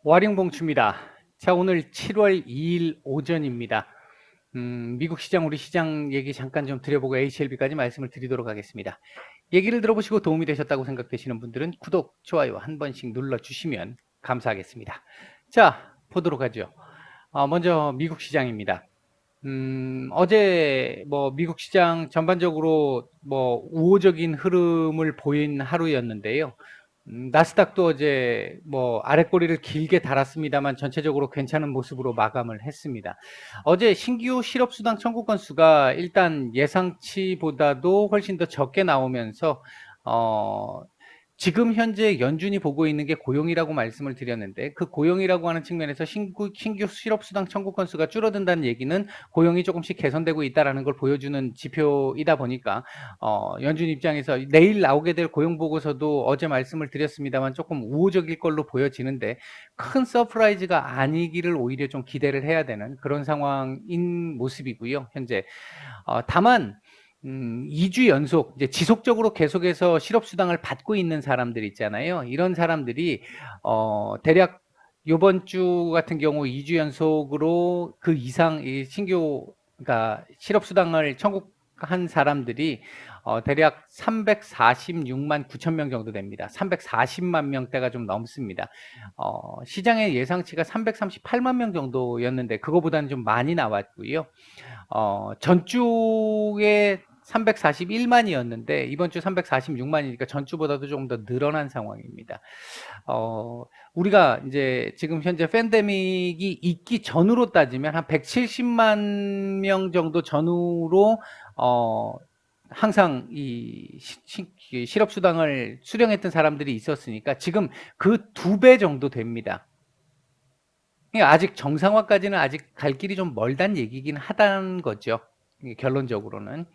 와룡봉추입니다. 자, 오늘 7월 2일 오전입니다. 미국 시장, 우리 시장 얘기 잠깐 좀 드려보고 HLB까지 말씀을 드리도록 하겠습니다. 얘기를 들어보시고 도움이 되셨다고 생각되시는 분들은 구독, 좋아요 한 번씩 눌러주시면 감사하겠습니다. 자, 보도록 하죠. 먼저 미국 시장입니다. 어제 미국 시장 전반적으로 우호적인 흐름을 보인 하루였는데요. 나스닥도 어제 아랫꼬리를 길게 달았습니다만 전체적으로 괜찮은 모습으로 마감을 했습니다. 어제 신규 실업수당 청구 건수가 일단 예상치보다도 훨씬 더 적게 나오면서 지금 현재 연준이 보고 있는 게 고용이라고 말씀을 드렸는데, 그 고용이라고 하는 측면에서 신규 실업수당 청구 건수가 줄어든다는 얘기는 고용이 조금씩 개선되고 있다는 걸 보여주는 지표이다 보니까 연준 입장에서 내일 나오게 될 고용 보고서도 어제 말씀을 드렸습니다만 조금 우호적일 걸로 보여지는데, 큰 서프라이즈가 아니기를 오히려 좀 기대를 해야 되는 그런 상황인 모습이고요, 현재. 다만 2주 연속 이제 지속적으로 계속해서 실업수당을 받고 있는 사람들 있잖아요. 이런 사람들이 대략 요번 주 같은 경우 2주 연속으로 그 이상 이 신규 그러니까 실업수당을 청구한 사람들이 대략 346만 9천 명 정도 됩니다. 340만 명대가 좀 넘습니다. 시장의 예상치가 338만 명 정도였는데 그거보다는 좀 많이 나왔고요. 전주에 341만이었는데 이번 주 346만이니까 전주보다도 조금 더 늘어난 상황입니다. 우리가 이제 지금 현재 팬데믹이 있기 전으로 따지면 한 170만 명 정도 전후로 항상 이 실업수당을 수령했던 사람들이 있었으니까 지금 그 2배 정도 됩니다. 아직 정상화까지는 아직 갈 길이 좀 멀단 얘기긴 하다는 거죠. 결론적으로는.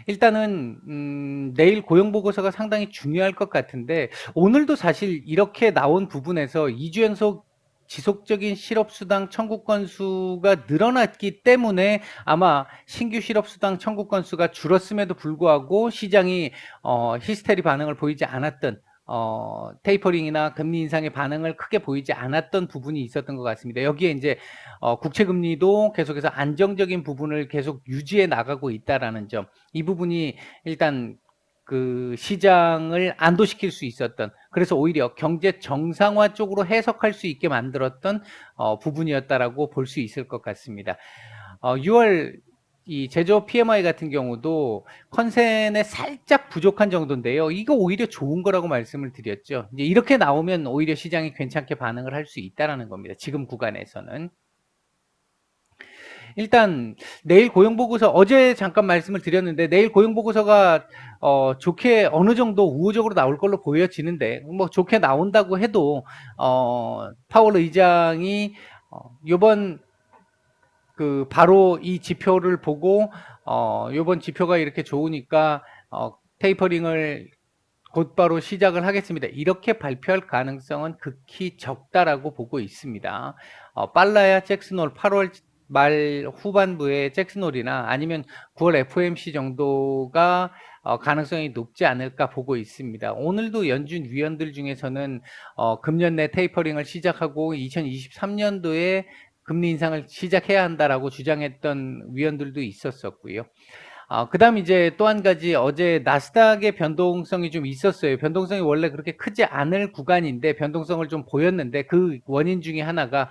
일단은 내일 고용보고서가 상당히 중요할 것 같은데, 오늘도 사실 이렇게 나온 부분에서 2주 연속 지속적인 실업수당 청구 건수가 늘어났기 때문에 아마 신규 실업수당 청구 건수가 줄었음에도 불구하고 시장이 히스테리 반응을 보이지 않았던, 테이퍼링이나 금리 인상의 반응을 크게 보이지 않았던 부분이 있었던 것 같습니다. 여기에 이제 국채금리도 계속해서 안정적인 부분을 계속 유지해 나가고 있다라는 점, 이 부분이 일단 그 시장을 안도시킬 수 있었던, 그래서 오히려 경제 정상화 쪽으로 해석할 수 있게 만들었던 부분이었다라고 볼 수 있을 것 같습니다. 6월 이 제조업 PMI 같은 경우도 컨센에 살짝 부족한 정도인데요. 이거 오히려 좋은 거라고 말씀을 드렸죠. 이제 이렇게 나오면 오히려 시장이 괜찮게 반응을 할 수 있다라는 겁니다. 지금 구간에서는. 일단 내일 고용보고서, 어제 잠깐 말씀을 드렸는데 내일 고용보고서가 좋게 어느 정도 우호적으로 나올 걸로 보여지는데, 좋게 나온다고 해도 파월 의장이 이번 바로 이 지표를 보고 요번 지표가 이렇게 좋으니까 테이퍼링을 곧바로 시작을 하겠습니다, 이렇게 발표할 가능성은 극히 적다라고 보고 있습니다. 빨라야 잭슨홀 8월 말 후반부에 잭슨홀이나 아니면 9월 FOMC 정도가 가능성이 높지 않을까 보고 있습니다. 오늘도 연준 위원들 중에서는 금년 내 테이퍼링을 시작하고 2023년도에 금리 인상을 시작해야 한다라고 주장했던 위원들도 있었었고요. 그 다음 이제 또 한 가지, 어제 나스닥의 변동성이 좀 있었어요. 변동성이 원래 그렇게 크지 않을 구간인데 변동성을 좀 보였는데, 그 원인 중에 하나가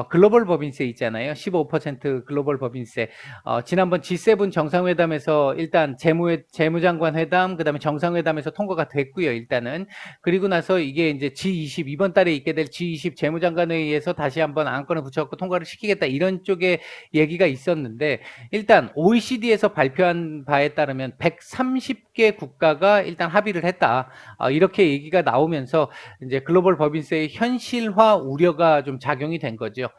글로벌 법인세 있잖아요. 15% 글로벌 법인세. 지난번 G7 정상회담에서 일단 재무장관 회담, 그 다음에 정상회담에서 통과가 됐고요, 일단은. 그리고 나서 이게 이제 G20, 이번 달에 있게 될 G20 재무장관 회의에서 다시 한번 안건을 붙여갖고 통과를 시키겠다, 이런 쪽의 얘기가 있었는데, 일단 OECD에서 발표한 바에 따르면 130개 국가가 일단 합의를 했다, 이렇게 얘기가 나오면서 이제 글로벌 법인세의 현실화 우려가 좀 작용이 된 거죠.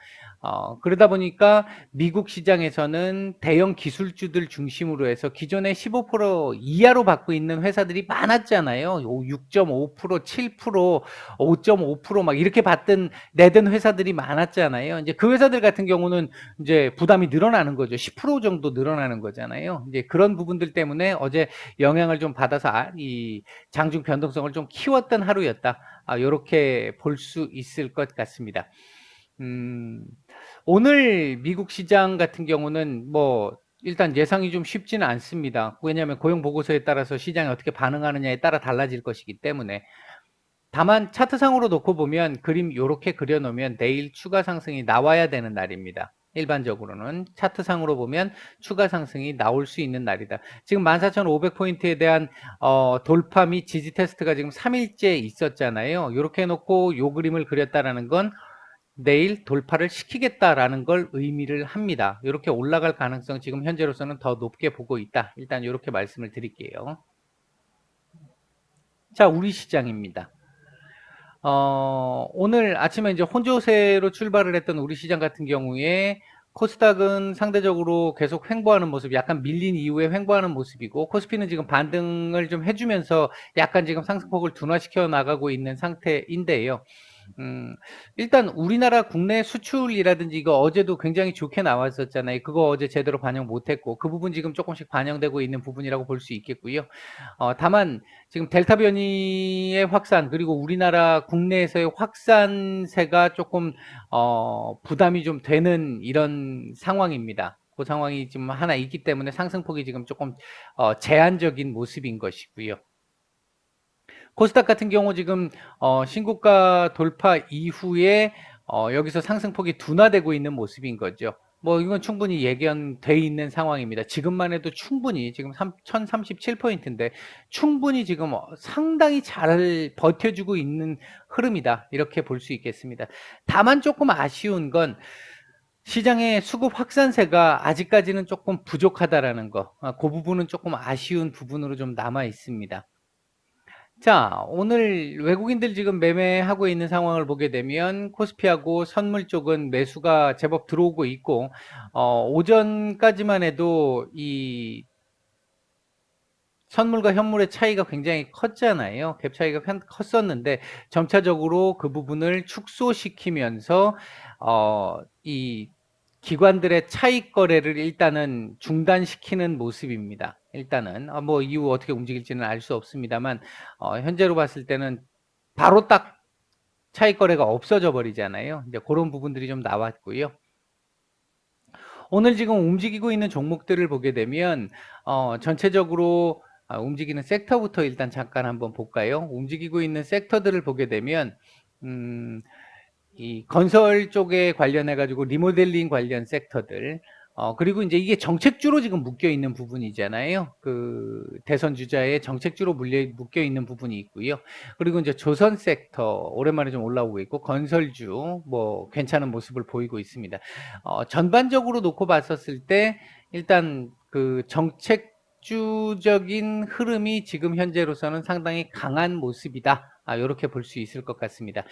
그러다 보니까 미국 시장에서는 대형 기술주들 중심으로 해서 기존에 15% 이하로 받고 있는 회사들이 많았잖아요. 6.5%, 7%, 5.5% 막 이렇게 내던 회사들이 많았잖아요. 이제 그 회사들 같은 경우는 이제 부담이 늘어나는 거죠. 10% 정도 늘어나는 거잖아요. 이제 그런 부분들 때문에 어제 영향을 좀 받아서 이 장중 변동성을 좀 키웠던 하루였다. 요렇게 볼 수 있을 것 같습니다. 오늘 미국 시장 같은 경우는 뭐 일단 예상이 좀 쉽지는 않습니다. 왜냐하면 고용 보고서에 따라서 시장이 어떻게 반응하느냐에 따라 달라질 것이기 때문에. 다만 차트상으로 놓고 보면 그림 요렇게 그려놓으면 내일 추가 상승이 나와야 되는 날입니다. 일반적으로는 차트상으로 보면 추가 상승이 나올 수 있는 날이다. 지금 14,500포인트에 대한 돌파 및 지지 테스트가 지금 3일째 있었잖아요. 이렇게 해놓고 요 그림을 그렸다라는 건 내일 돌파를 시키겠다라는 걸 의미를 합니다. 이렇게 올라갈 가능성 지금 현재로서는 더 높게 보고 있다. 일단 이렇게 말씀을 드릴게요. 자, 우리 시장입니다. 오늘 아침에 이제 혼조세로 출발을 했던 우리 시장 같은 경우에 코스닥은 상대적으로 계속 횡보하는 모습, 약간 밀린 이후에 횡보하는 모습이고, 코스피는 지금 반등을 좀 해주면서 약간 지금 상승폭을 둔화시켜 나가고 있는 상태인데요. 일단 우리나라 국내 수출이라든지 이거 어제도 굉장히 좋게 나왔었잖아요. 그거 어제 제대로 반영 못했고 그 부분 지금 조금씩 반영되고 있는 부분이라고 볼 수 있겠고요. 다만 지금 델타 변이의 확산 그리고 우리나라 국내에서의 확산세가 조금 부담이 좀 되는 이런 상황입니다. 그 상황이 지금 하나 있기 때문에 상승폭이 지금 조금 제한적인 모습인 것이고요. 코스닥 같은 경우 지금 신고가 돌파 이후에 여기서 상승폭이 둔화되고 있는 모습인 거죠. 뭐 이건 충분히 예견돼 있는 상황입니다. 지금만 해도 충분히 지금 1037포인트인데 충분히 지금 상당히 잘 버텨주고 있는 흐름이다. 이렇게 볼 수 있겠습니다. 다만 조금 아쉬운 건 시장의 수급 확산세가 아직까지는 조금 부족하다라는 거. 그 부분은 조금 아쉬운 부분으로 좀 남아 있습니다. 자, 오늘 외국인들 지금 매매하고 있는 상황을 보게 되면 코스피하고 선물 쪽은 매수가 제법 들어오고 있고, 오전까지만 해도 이 선물과 현물의 차이가 굉장히 컸잖아요. 갭 차이가 컸었는데 점차적으로 그 부분을 축소시키면서 이 기관들의 차익 거래를 일단은 중단시키는 모습입니다. 일단은 뭐 이후 어떻게 움직일지는 알 수 없습니다만 현재로 봤을 때는 바로 딱 차익 거래가 없어져 버리잖아요. 이제 그런 부분들이 좀 나왔고요. 오늘 지금 움직이고 있는 종목들을 보게 되면 전체적으로 움직이는 섹터부터 일단 잠깐 한번 볼까요? 움직이고 있는 섹터들을 보게 되면 이 건설 쪽에 관련해 가지고 리모델링 관련 섹터들 그리고 이제 이게 정책주로 지금 묶여 있는 부분이잖아요. 그 대선 주자의 정책주로 묶여 있는 부분이 있고요. 그리고 이제 조선 섹터 오랜만에 좀 올라오고 있고 건설주 뭐 괜찮은 모습을 보이고 있습니다. 전반적으로 놓고 봤었을 때 일단 그 정책주적인 흐름이 지금 현재로서는 상당히 강한 모습이다. 이렇게 볼 수 있을 것 같습니다.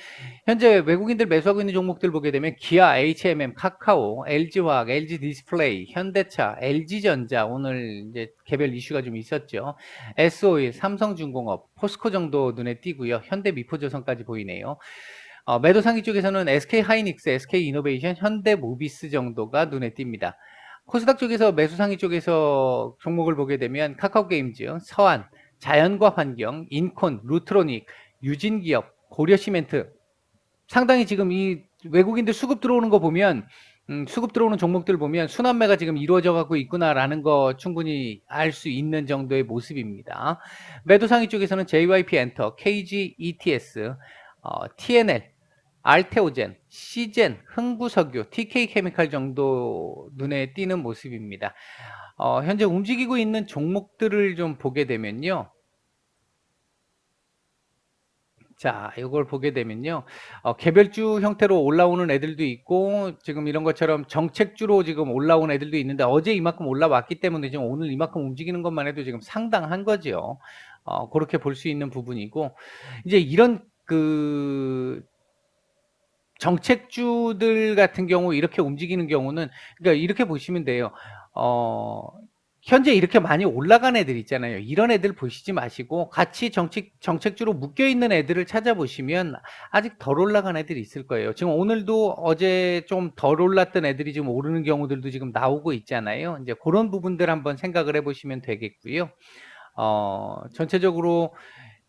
현재 외국인들 매수하고 있는 종목들 보게 되면 기아, H&M, 카카오, LG화학, LG디스플레이, 현대차, LG전자 오늘 이제 개별 이슈가 좀 있었죠. S-오일, 삼성중공업, 포스코 정도 눈에 띄고요. 현대미포조선까지 보이네요. 매도 상위 쪽에서는 SK하이닉스, SK이노베이션, 현대모비스 정도가 눈에 띕니다. 코스닥 쪽에서 매수 상위 쪽에서 종목을 보게 되면 카카오게임즈, 서한, 자연과 환경, 인콘, 루트로닉, 유진기업, 고려시멘트 상당히 지금 이 외국인들 수급 들어오는 거 보면 수급 들어오는 종목들 보면 순환매가 지금 이루어져 가고 있구나라는 거 충분히 알 수 있는 정도의 모습입니다. 매도 상위 쪽에서는 JYP 엔터, KG ETS, TNL, 알테오젠, 시젠, 흥부석유, TK케미칼 정도 눈에 띄는 모습입니다. 현재 움직이고 있는 종목들을 좀 보게 되면요. 자, 이걸 보게 되면요. 개별주 형태로 올라오는 애들도 있고, 지금 이런 것처럼 정책주로 지금 올라온 애들도 있는데, 어제 이만큼 올라왔기 때문에 지금 오늘 이만큼 움직이는 것만 해도 지금 상당한 거죠. 그렇게 볼 수 있는 부분이고, 이제 이런 정책주들 같은 경우 이렇게 움직이는 경우는, 그러니까 이렇게 보시면 돼요. 현재 이렇게 많이 올라간 애들 있잖아요. 이런 애들 보시지 마시고 같이 정책주로 묶여 있는 애들을 찾아보시면 아직 덜 올라간 애들이 있을 거예요. 지금 오늘도 어제 좀 덜 올랐던 애들이 지금 오르는 경우들도 지금 나오고 있잖아요. 이제 그런 부분들 한번 생각을 해보시면 되겠고요. 전체적으로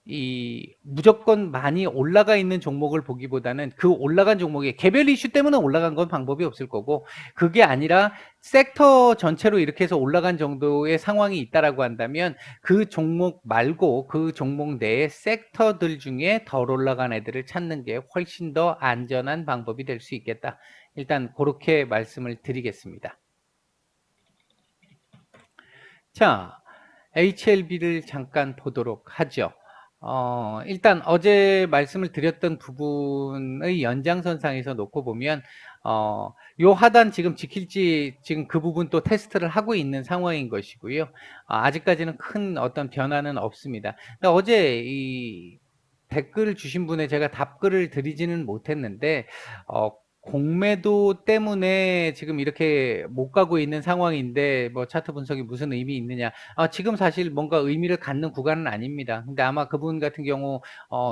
이 무조건 많이 올라가 있는 종목을 보기보다는 그 올라간 종목이 개별 이슈 때문에 올라간 건 방법이 없을 거고, 그게 아니라 섹터 전체로 이렇게 해서 올라간 정도의 상황이 있다라고 한다면 그 종목 말고 그 종목 내의 섹터들 중에 덜 올라간 애들을 찾는 게 훨씬 더 안전한 방법이 될 수 있겠다. 일단 그렇게 말씀을 드리겠습니다. 자, HLB를 잠깐 보도록 하죠. 일단 어제 말씀을 드렸던 부분의 연장선상에서 놓고 보면, 요 하단 지금 지킬지 지금 그 부분 또 테스트를 하고 있는 상황인 것이고요. 아직까지는 큰 어떤 변화는 없습니다. 어제 이 댓글 주신 분에 제가 답글을 드리지는 못했는데, 공매도 때문에 지금 이렇게 못 가고 있는 상황인데 뭐 차트 분석이 무슨 의미 있느냐. 지금 사실 뭔가 의미를 갖는 구간은 아닙니다. 근데 아마 그분 같은 경우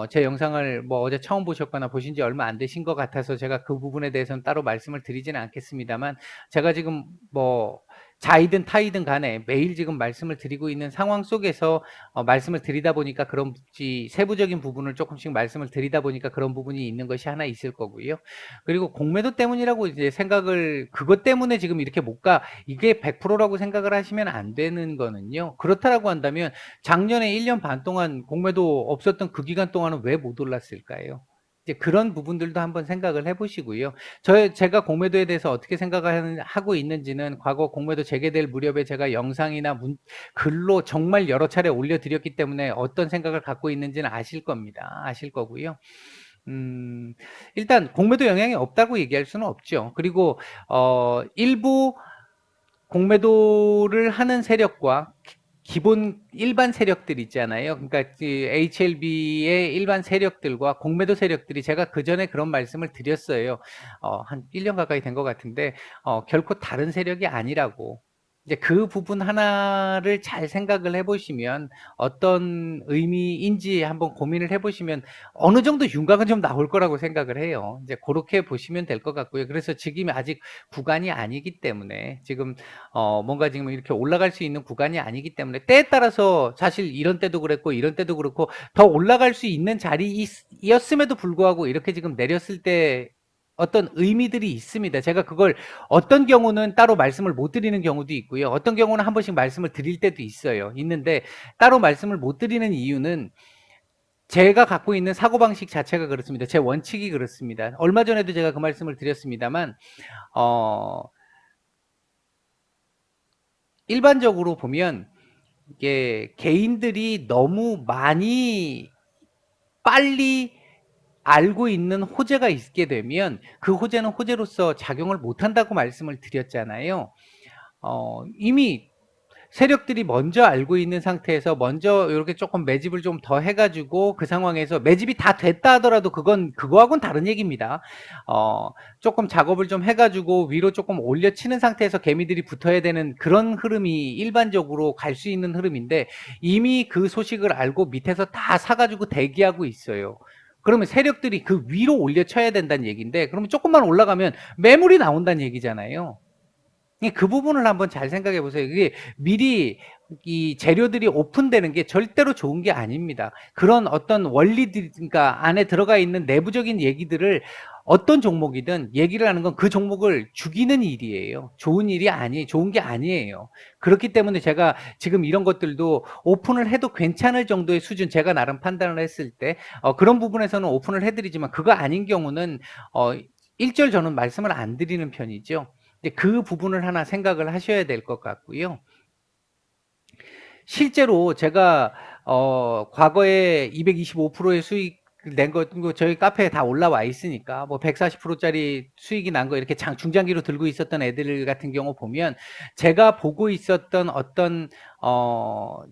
제 영상을 뭐 어제 처음 보셨거나 보신 지 얼마 안 되신 것 같아서 제가 그 부분에 대해서는 따로 말씀을 드리지는 않겠습니다만, 제가 지금 뭐 자이든 타이든 간에 매일 지금 말씀을 드리고 있는 상황 속에서 말씀을 드리다 보니까 그런지, 세부적인 부분을 조금씩 말씀을 드리다 보니까 그런 부분이 있는 것이 하나 있을 거고요. 그리고 공매도 때문이라고 이제 생각을, 그것 때문에 지금 이렇게 못 가, 이게 100%라고 생각을 하시면 안 되는 거는요. 그렇다라고 한다면 작년에 1년 반 동안 공매도 없었던 그 기간 동안은 왜 못 올랐을까요? 이제 그런 부분들도 한번 생각을 해보시고요. 제가 공매도에 대해서 어떻게 생각하고 있는지는 과거 공매도 재개될 무렵에 제가 영상이나 글로 정말 여러 차례 올려드렸기 때문에 어떤 생각을 갖고 있는지는 아실 겁니다. 아실 거고요. 일단 공매도 영향이 없다고 얘기할 수는 없죠. 그리고 일부 공매도를 하는 세력과 기본 일반 세력들 있잖아요. 그러니까 HLB의 일반 세력들과 공매도 세력들이, 제가 그 전에 그런 말씀을 드렸어요. 한 1년 가까이 된 것 같은데 결코 다른 세력이 아니라고. 이제 그 부분 하나를 잘 생각을 해보시면, 어떤 의미인지 한번 고민을 해보시면 어느 정도 윤곽은 좀 나올 거라고 생각을 해요. 이제 그렇게 보시면 될 것 같고요. 그래서 지금이 아직 구간이 아니기 때문에, 지금 뭔가 지금 이렇게 올라갈 수 있는 구간이 아니기 때문에, 때에 따라서 사실 이런 때도 그랬고 이런 때도 그렇고 더 올라갈 수 있는 자리였음에도 불구하고 이렇게 지금 내렸을 때 어떤 의미들이 있습니다. 제가 그걸 어떤 경우는 따로 말씀을 못 드리는 경우도 있고요. 어떤 경우는 한 번씩 말씀을 드릴 때도 있는데 따로 말씀을 못 드리는 이유는 제가 갖고 있는 사고방식 자체가 그렇습니다. 제 원칙이 그렇습니다. 얼마 전에도 제가 그 말씀을 드렸습니다만, 일반적으로 보면 이게 개인들이 너무 많이 빨리 알고 있는 호재가 있게 되면 그 호재는 호재로서 작용을 못한다고 말씀을 드렸잖아요. 이미 세력들이 먼저 알고 있는 상태에서 먼저 이렇게 조금 매집을 좀 더 해가지고, 그 상황에서 매집이 다 됐다 하더라도 그건 그거하고는 다른 얘기입니다. 조금 작업을 좀 해가지고 위로 조금 올려치는 상태에서 개미들이 붙어야 되는 그런 흐름이 일반적으로 갈 수 있는 흐름인데, 이미 그 소식을 알고 밑에서 다 사가지고 대기하고 있어요. 그러면 세력들이 그 위로 올려쳐야 된다는 얘기인데, 그러면 조금만 올라가면 매물이 나온다는 얘기잖아요. 그 부분을 한번 잘 생각해 보세요. 이게 미리 이 재료들이 오픈되는 게 절대로 좋은 게 아닙니다. 그런 어떤 원리들, 그러니까 안에 들어가 있는 내부적인 얘기들을, 어떤 종목이든 얘기를 하는 건 그 종목을 죽이는 일이에요. 좋은 일이 좋은 게 아니에요. 그렇기 때문에 제가 지금 이런 것들도 오픈을 해도 괜찮을 정도의 수준, 제가 나름 판단을 했을 때 그런 부분에서는 오픈을 해드리지만, 그거 아닌 경우는 일절 저는 말씀을 안 드리는 편이죠. 그 부분을 하나 생각을 하셔야 될 것 같고요. 실제로 제가 과거에 225%의 수익 낸 거 저희 카페에 다 올라와 있으니까, 뭐 140%짜리 수익이 난 거 이렇게 중장기로 들고 있었던 애들 같은 경우 보면, 제가 보고 있었던 어떤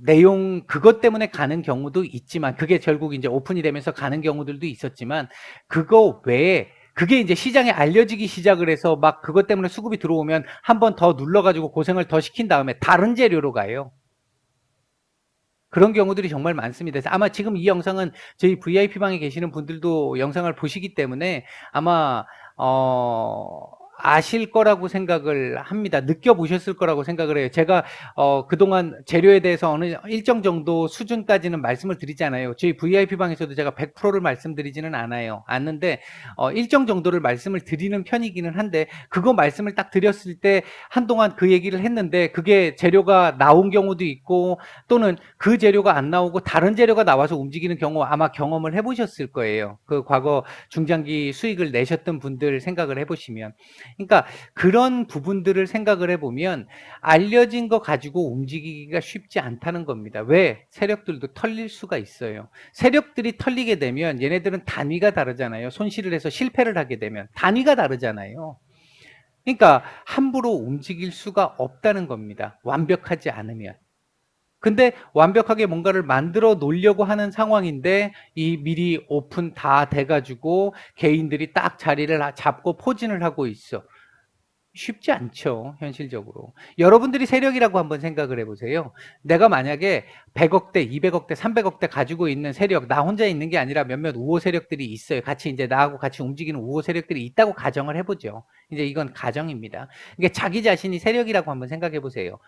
내용, 그것 때문에 가는 경우도 있지만, 그게 결국 이제 오픈이 되면서 가는 경우들도 있었지만, 그거 외에 그게 이제 시장에 알려지기 시작을 해서 막 그것 때문에 수급이 들어오면 한 번 더 눌러가지고 고생을 더 시킨 다음에 다른 재료로 가요. 그런 경우들이 정말 많습니다. 그래서 아마 지금 이 영상은 저희 VIP방에 계시는 분들도 영상을 보시기 때문에 아마 아실 거라고 생각을 합니다. 느껴보셨을 거라고 생각을 해요. 제가 그동안 재료에 대해서 어느 일정 정도 수준까지는 말씀을 드리잖아요. 저희 VIP방에서도 제가 100%를 말씀드리지는 않는데 일정 정도를 말씀을 드리는 편이기는 한데 그거 말씀을 딱 드렸을 때 한동안 그 얘기를 했는데 그게 재료가 나온 경우도 있고 또는 그 재료가 안 나오고 다른 재료가 나와서 움직이는 경우 아마 경험을 해보셨을 거예요. 그 과거 중장기 수익을 내셨던 분들 생각을 해보시면. 그러니까 그런 부분들을 생각을 해보면 알려진 거 가지고 움직이기가 쉽지 않다는 겁니다. 왜? 세력들도 털릴 수가 있어요. 세력들이 털리게 되면 얘네들은 단위가 다르잖아요. 손실을 해서 실패를 하게 되면 단위가 다르잖아요. 그러니까 함부로 움직일 수가 없다는 겁니다. 완벽하지 않으면. 근데 완벽하게 뭔가를 만들어 놓으려고 하는 상황인데 이 미리 오픈 다 돼가지고 개인들이 딱 자리를 잡고 포진을 하고 있어. 쉽지 않죠, 현실적으로. 여러분들이 세력이라고 한번 생각을 해보세요. 내가 만약에 100억대, 200억대, 300억대 가지고 있는 세력, 나 혼자 있는 게 아니라 몇몇 우호 세력들이 있어요. 같이 이제 나하고 같이 움직이는 우호 세력들이 있다고 가정을 해보죠. 이제 이건 가정입니다. 이게 자기 자신이 세력이라고 한번 생각해 보세요.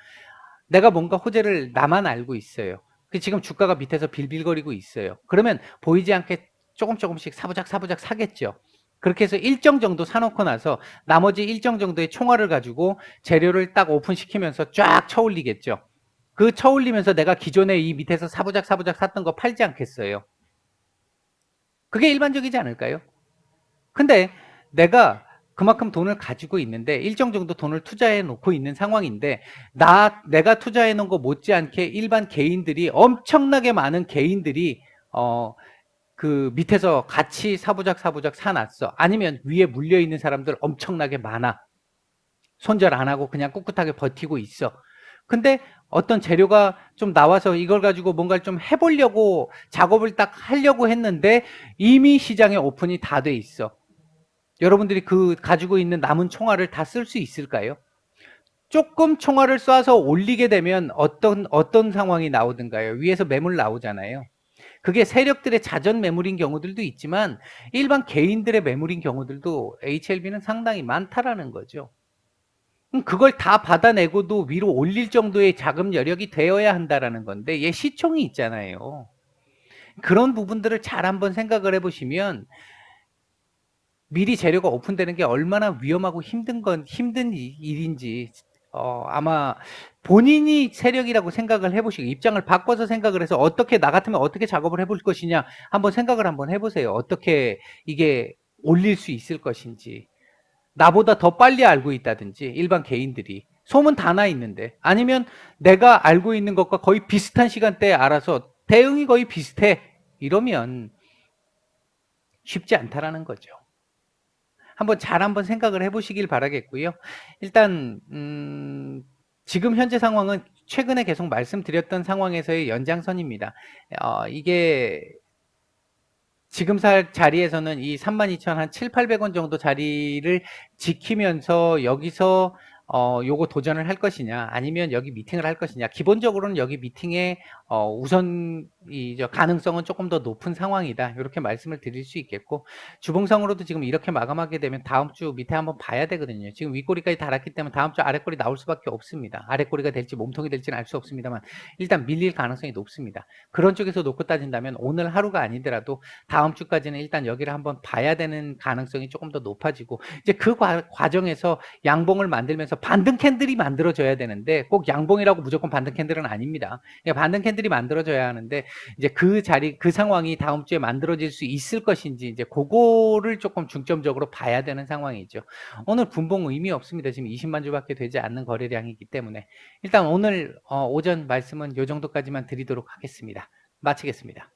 내가 뭔가 호재를 나만 알고 있어요. 지금 주가가 밑에서 빌빌거리고 있어요. 그러면 보이지 않게 조금씩 사부작 사겠죠. 그렇게 해서 일정 정도 사놓고 나서 나머지 일정 정도의 총알을 가지고 재료를 딱 오픈시키면서 쫙 쳐올리겠죠. 그 쳐올리면서 내가 기존에 이 밑에서 사부작 샀던 거 팔지 않겠어요. 그게 일반적이지 않을까요? 근데 내가 그만큼 돈을 가지고 있는데 일정 정도 돈을 투자해 놓고 있는 상황인데 내가 투자해 놓은 거 못지않게 일반 개인들이 엄청나게 많은 개인들이 그 밑에서 같이 사부작 사놨어. 아니면 위에 물려 있는 사람들 엄청나게 많아. 손절 안 하고 그냥 꿋꿋하게 버티고 있어. 근데 어떤 재료가 좀 나와서 이걸 가지고 뭔가를 좀 해보려고 작업을 딱 하려고 했는데 이미 시장에 오픈이 다 돼 있어. 여러분들이 그 가지고 있는 남은 총알을 다 쓸 수 있을까요? 조금 총알을 쏴서 올리게 되면 어떤 상황이 나오든가요? 위에서 매물 나오잖아요. 그게 세력들의 자전 매물인 경우들도 있지만 일반 개인들의 매물인 경우들도 HLB는 상당히 많다라는 거죠. 그걸 다 받아내고도 위로 올릴 정도의 자금 여력이 되어야 한다라는 건데 얘 시총이 있잖아요. 그런 부분들을 잘 한번 생각을 해보시면 미리 재료가 오픈되는 게 얼마나 위험하고 힘든 일인지 아마 본인이 세력이라고 생각을 해보시고 입장을 바꿔서 생각을 해서 어떻게 나 같으면 어떻게 작업을 해볼 것이냐 한번 생각을 한번 해보세요. 어떻게 이게 올릴 수 있을 것인지. 나보다 더 빨리 알고 있다든지 일반 개인들이 소문 다 나 있는데 아니면 내가 알고 있는 것과 거의 비슷한 시간대에 알아서 대응이 거의 비슷해 이러면 쉽지 않다라는 거죠. 한번 생각을 해보시길 바라겠고요. 일단 지금 현재 상황은 최근에 계속 말씀드렸던 상황에서의 연장선입니다. 이게 지금 살 자리에서는 이 32,000 한 7,800원 정도 자리를 지키면서 여기서 요거 도전을 할 것이냐 아니면 여기 미팅을 할 것이냐. 기본적으로는 여기 미팅의 우선 가능성은 조금 더 높은 상황이다. 이렇게 말씀을 드릴 수 있겠고 주봉상으로도 지금 이렇게 마감하게 되면 다음 주 밑에 한번 봐야 되거든요. 지금 윗꼬리까지 달았기 때문에 다음 주 아랫꼬리 나올 수밖에 없습니다. 아랫꼬리가 될지 몸통이 될지는 알 수 없습니다만 일단 밀릴 가능성이 높습니다. 그런 쪽에서 놓고 따진다면 오늘 하루가 아니더라도 다음 주까지는 일단 여기를 한번 봐야 되는 가능성이 조금 더 높아지고 이제 그 과정에서 양봉을 만들면서 반등 캔들이 만들어져야 되는데 꼭 양봉이라고 무조건 반등 캔들은 아닙니다. 반등 캔들이 만들어져야 하는데 이제 그 상황이 다음 주에 만들어질 수 있을 것인지 이제 그거를 조금 중점적으로 봐야 되는 상황이죠. 오늘 분봉 의미 없습니다. 지금 20만 주밖에 되지 않는 거래량이기 때문에 일단 오늘 오전 말씀은 이 정도까지만 드리도록 하겠습니다. 마치겠습니다.